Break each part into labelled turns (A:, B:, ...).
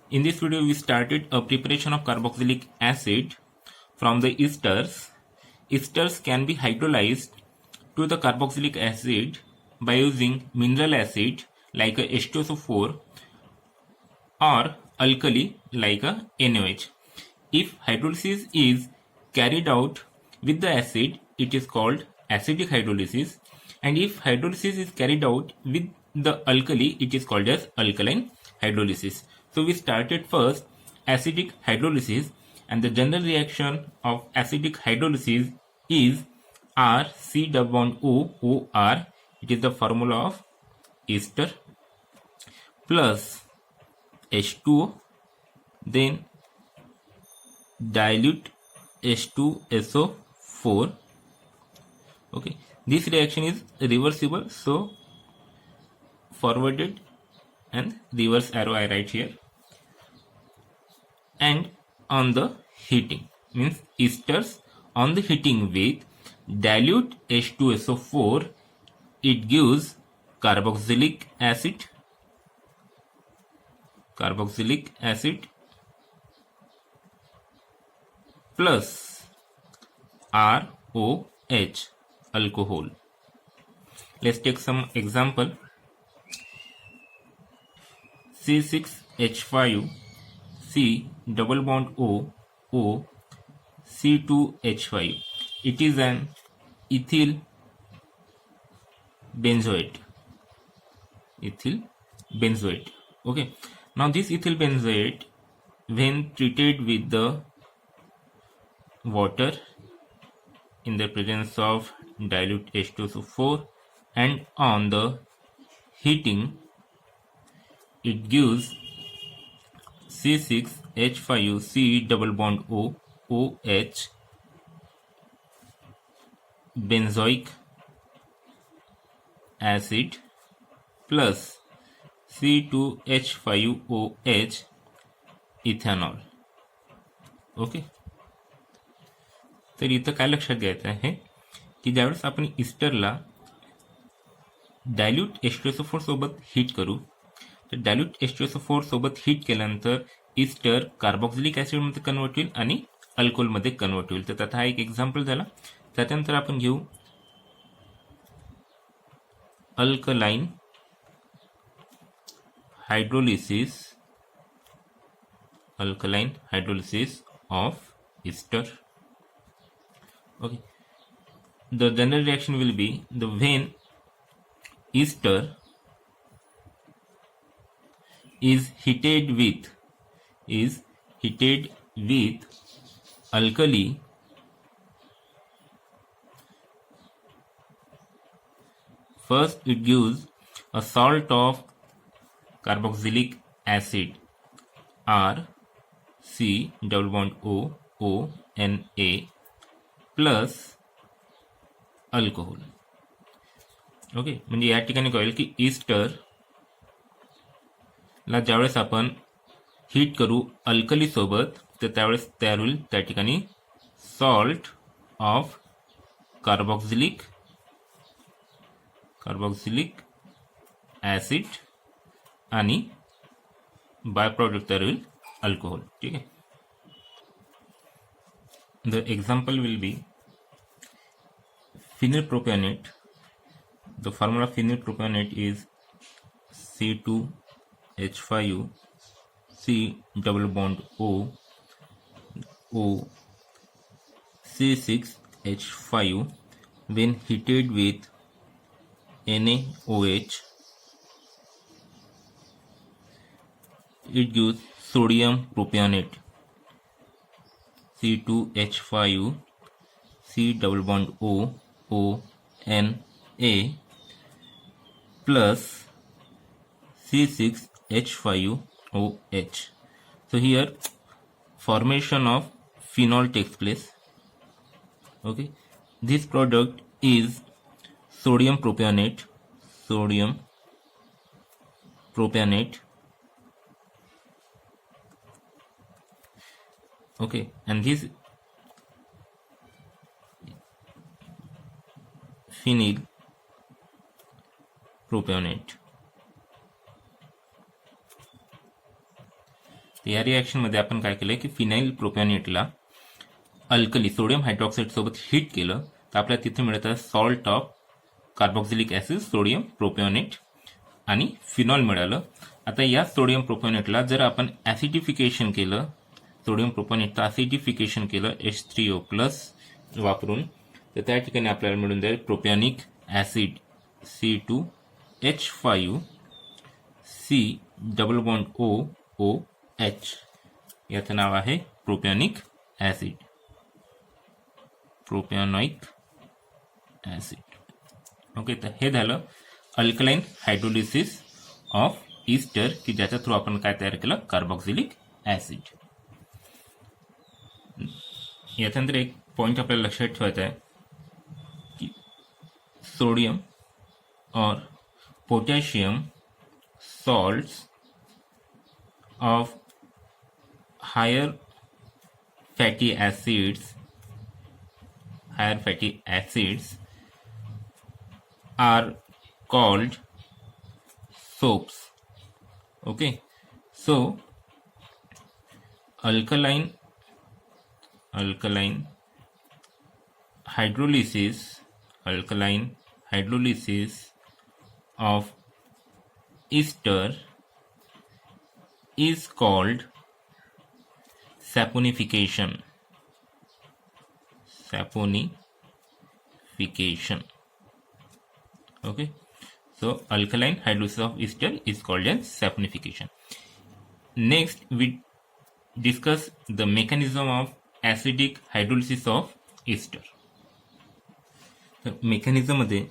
A: In this video, we started a preparation of carboxylic acid from the esters. Esters can be hydrolyzed to the carboxylic acid by using mineral acid like a H2SO4 or alkali like a NaOH. If hydrolysis is carried out with the acid, it is called acidic hydrolysis, and if hydrolysis is carried out with the alkali, it is called as alkaline hydrolysis. So we started first acidic hydrolysis, and the general reaction of acidic hydrolysis is R C double bond O O R. It is the formula of ester plus H2O, then dilute H2SO4. Okay, this reaction is reversible, so forwarded and reverse arrow I write here. And on the heating, means esters on the heating with dilute H2SO4, it gives carboxylic acid plus ROH, alcohol. Let's take some example. C6H5 C double bond O O C2H5. It is an ethyl benzoate. Okay. Now this ethyl benzoate, when treated with the water in the presence of dilute H2SO4 and on the heating, it gives C6H5 C double bond O OH benzoic acid plus C2H5OH ethanol. Okay, तर इथं काय लक्षात घ्यायचं आहे की ज्यावेळेस आपण इस्टरला dilute H2SO4 सोबत हीट करू, तर डायल्यूट H2SO4 सोबत हीट केल्यानंतर इस्टर कार्बोक्सिलिक ॲसिडमध्ये कन्वर्ट होईल आणि अल्कोहोलमध्ये कन्वर्ट होईल. तर त्याचा हा एक एक्झाम्पल झाला. त्याच्यानंतर आपण घेऊ alkaline hydrolysis of ester. Okay, the general reaction will be the when ester is heated with alkali, first it gives a salt of carboxylic acid R C double bond O O N A plus alcohol. Okay, म्हणजे या ठिकाणी काय होईल की ईस्टरला ज्यावेळेस आपण heat करू alkali सोबत, तर त्यावेळेस तयार होईल त्या ठिकाणी सॉल्ट ऑफ कार्बोक्सिलिक ॲसिड आणि बाय प्रोडक्ट तयार होईल अल्कोहोल. ठीक आहे. The example will be phenyl propionate. The formula phenyl propionate is C2H5 C double bond O O C6H5. When heated with NaOH, it gives sodium propionate C2H5 C double bond O O N A plus C6H5OH. So here formation of phenol takes place. Okay, this product is sodium propionate. Okay, and this phenyl propionate. तर या रिॲक्शनमध्ये आपण काय केलं की phenyl प्रोपॅनेटला alkali sodium hydroxide सोबत heat केलं तर आपल्याला तिथे मिळतं salt of carboxylic acid sodium propanoate आणि फिनॉल मिळालं. आता या सोडियम प्रोपॅनेटला जर आपण ॲसिडिफिकेशन केलं, सोडियम प्रोपॅनेटचं ॲसिडिफिकेशन केलं H3O+ वापरून, तर त्या ठिकाणी आपल्याला मिळून जाईल propanoic acid C2H5 C double bond OOH. याचं नाव आहे propanoic acid, propanoic acid. Okay, तर हे झालं अल्कलाइन हायड्रोलिसिस ऑफ ईस्टर की ज्याच्या थ्रू आपण काय तयार केलं, कार्बॉक्सिलिक ॲसिड. याच्यानंतर एक पॉइंट आपल्याला लक्षात ठेवायचा आहे की सोडियम और potassium salts of higher fatty acids are called soaps. Okay, so alkaline hydrolysis of ester is called saponification. Okay, so alkaline hydrolysis of ester is called as saponification. Next we discuss the mechanism of acidic hydrolysis of ester. तर mechanism मध्ये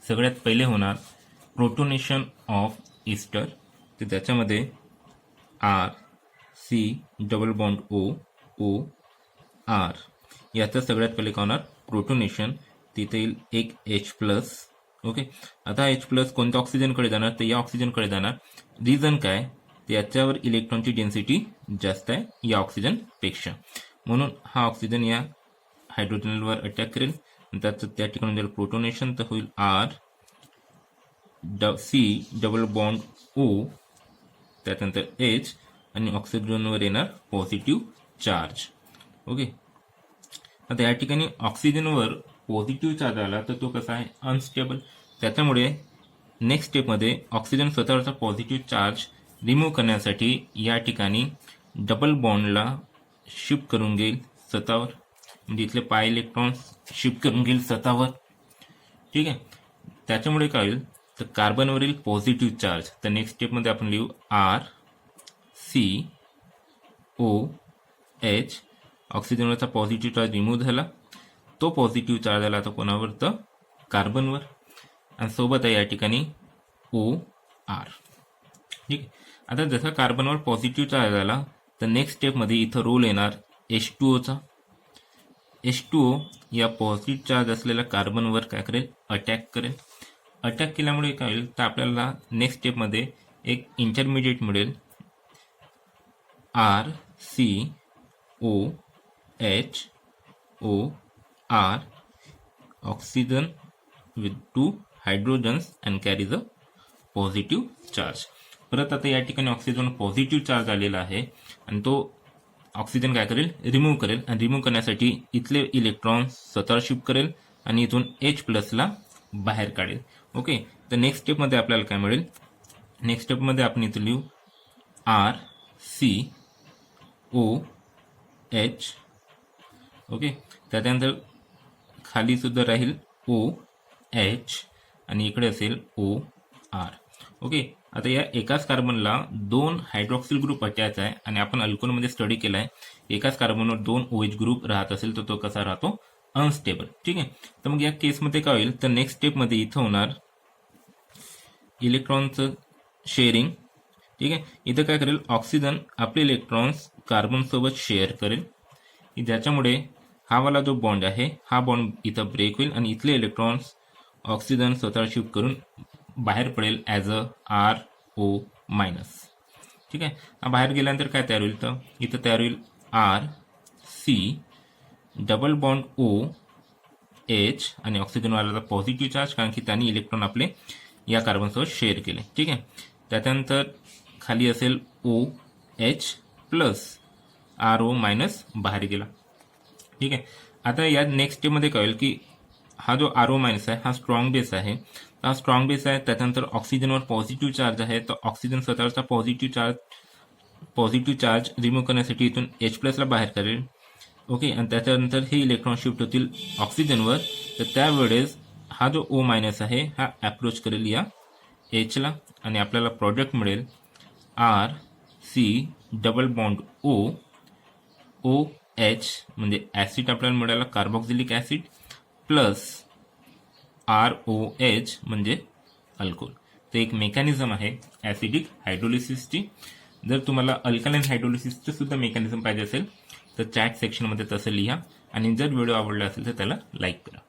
A: सगळ्यात पहिले होणार protonation of Easter. तर त्याच्यामध्ये RC double bond OR याचं सगळ्यात पहिले काय होणार, प्रोटोनेशन. तिथे येईल एक H+. ओके, आता H+ कोणत्या ऑक्सिजनकडे जाणार, तर या ऑक्सिजनकडे जाणार. रिझन काय, तर याच्यावर इलेक्ट्रॉनची डेन्सिटी जास्त आहे या ऑक्सिजनपेक्षा, म्हणून हा ऑक्सिजन या हायड्रोजनवर अटॅक करेल. त्याचं त्या ठिकाणी जर प्रोटोनेशन तर होईल RC डबल बॉन्ड O, त्यानंतर H आणि ऑक्सिजनवर येणार पॉझिटिव्ह चार्ज. ओके, आता या ठिकाणी ऑक्सिजनवर पॉझिटिव्ह चार्ज आला तर तो कसा आहे, अनस्टेबल. त्याच्यामुळे नेक्स्ट स्टेपमध्ये ऑक्सिजन स्वतःवरचा पॉझिटिव्ह चार्ज रिमूव्ह करण्यासाठी या ठिकाणी डबल बॉन्डला शिफ्ट करून घेईल स्वतःवर, म्हणजे इथले पाय इलेक्ट्रॉन शिफ्ट करून घेईल स्वतःवर. ठीक आहे, त्याच्यामुळे काय होईल, तर कार्बनवरील पॉझिटिव्ह चार्ज, तर नेक्स्ट स्टेपमध्ये आपण लिहू RCOH. ऑक्सिजनवरचा पॉझिटिव्ह चार्ज रिमूव्ह झाला, तो पॉझिटिव्ह चार्ज आला आता कोणावर, तर कार्बनवर, आणि सोबत आहे या ठिकाणी OR. ठीक आहे, आता जसा कार्बनवर पॉझिटिव्ह चार्ज आला तर नेक्स्ट स्टेपमध्ये इथं रोल येणार H2Oचा. H2O या पॉझिटिव्ह चार्ज असलेल्या कार्बनवर काय करेल, अटॅक करेल. अटॅक केल्यामुळे काय होईल, तर आपल्याला नेक्स्ट स्टेपमध्ये एक इंटरमिडिएट मिळेल RCOHOR, oxygen with 2 hydrogens and carries a positive charge. परत आता या ठिकाणी ऑक्सिजन पॉझिटिव्ह चार्ज आलेला आहे आणि तो ऑक्सिजन काय करेल, रिमूव्ह करेल, आणि रिमूव्ह करण्यासाठी इथले इलेक्ट्रॉन स्वतः शिफ्ट करेल आणि इथून H+ बाहेर काढेल. ओके, तर नेक्स्ट स्टेपमध्ये आपल्याला काय मिळेल, नेक्स्ट स्टेपमध्ये आपण इथे लिहू RCOH. ओके, त्याच्यानंतर खाली सुद्धा राहील OH आणि इकडे असेल OR. ओके, आता या एकाच कार्बनला 2 हायड्रॉक्सिल ग्रुप अटॅच आहे आणि आपण अल्कोहलमध्ये स्टडी केला आहे, एकाच कार्बनवर 2 OH ग्रुप राहत असेल तर तो कसा राहतो, अनस्टेबल. ठीक आहे, तर मग या केसमध्ये काय होईल, तर नेक्स्ट स्टेपमध्ये इथं होणार इलेक्ट्रॉनचं शेअरिंग. ठीक आहे, इथं काय करेल, ऑक्सिजन आपले इलेक्ट्रॉन्स कार्बन सोबत शेअर करेल, ज्याच्यामुळे हा वाला जो बॉन्ड आहे हा बॉन्ड इथं ब्रेक होईल आणि इथले इलेक्ट्रॉन्स ऑक्सिजन स्वतः शिफ्ट करून बाहेर पडेल ॲज अ RO-. ठीक आहे, हा बाहेर गेल्यानंतर काय तयार होईल, तर इथं तयार होईल RC डबल बॉन्ड OH आणि ऑक्सिजनवाल्याचा पॉझिटिव्ह चार्ज, कारण की त्यांनी इलेक्ट्रॉन आपले या कार्बनसोबत शेअर केले. ठीक आहे, त्याच्यानंतर खाली असेल OH प्लस RO मायनस बाहेर गेला. ठीक आहे. आता या नेक्स्ट स्टेपमध्ये काय होईल की हा जो RO मायनस आहे हा स्ट्रॉंग बेस आहे. हा स्ट्रॉंग बेस आहे, त्याच्यानंतर ऑक्सिजनवर पॉझिटिव्ह चार्ज आहे, तर ऑक्सिजन स्वतःचा पॉझिटिव्ह चार्ज रिमूव्ह करण्यासाठी इथून H+ ला बाहेर करेल. ओके, आणि त्याच्यानंतर हे इलेक्ट्रॉन शिफ्ट होतील ऑक्सिजनवर, तर त्यावेळेस हा जो O मायनस आहे हा अप्रोच करेल या H ला आणि आपल्याला प्रोडक्ट मिळेल RC डबल बॉन्ड OH म्हणजे ॲसिड आपल्याला मिळाला कार्बोक्सिलिक ॲसिड प्लस ROH म्हणजे अल्कोहोल. तर एक मेकॅनिझम आहे ॲसिडिक हायड्रोलिसिसची. जर तुम्हाला अल्कलाइन हायड्रोलिसिसचं सुद्धा मेकॅनिझम पाहिजे असेल तर चॅट सेक्शनमध्ये तसं लिहा आणि जर व्हिडिओ आवडला असेल तर त्याला लाईक करा.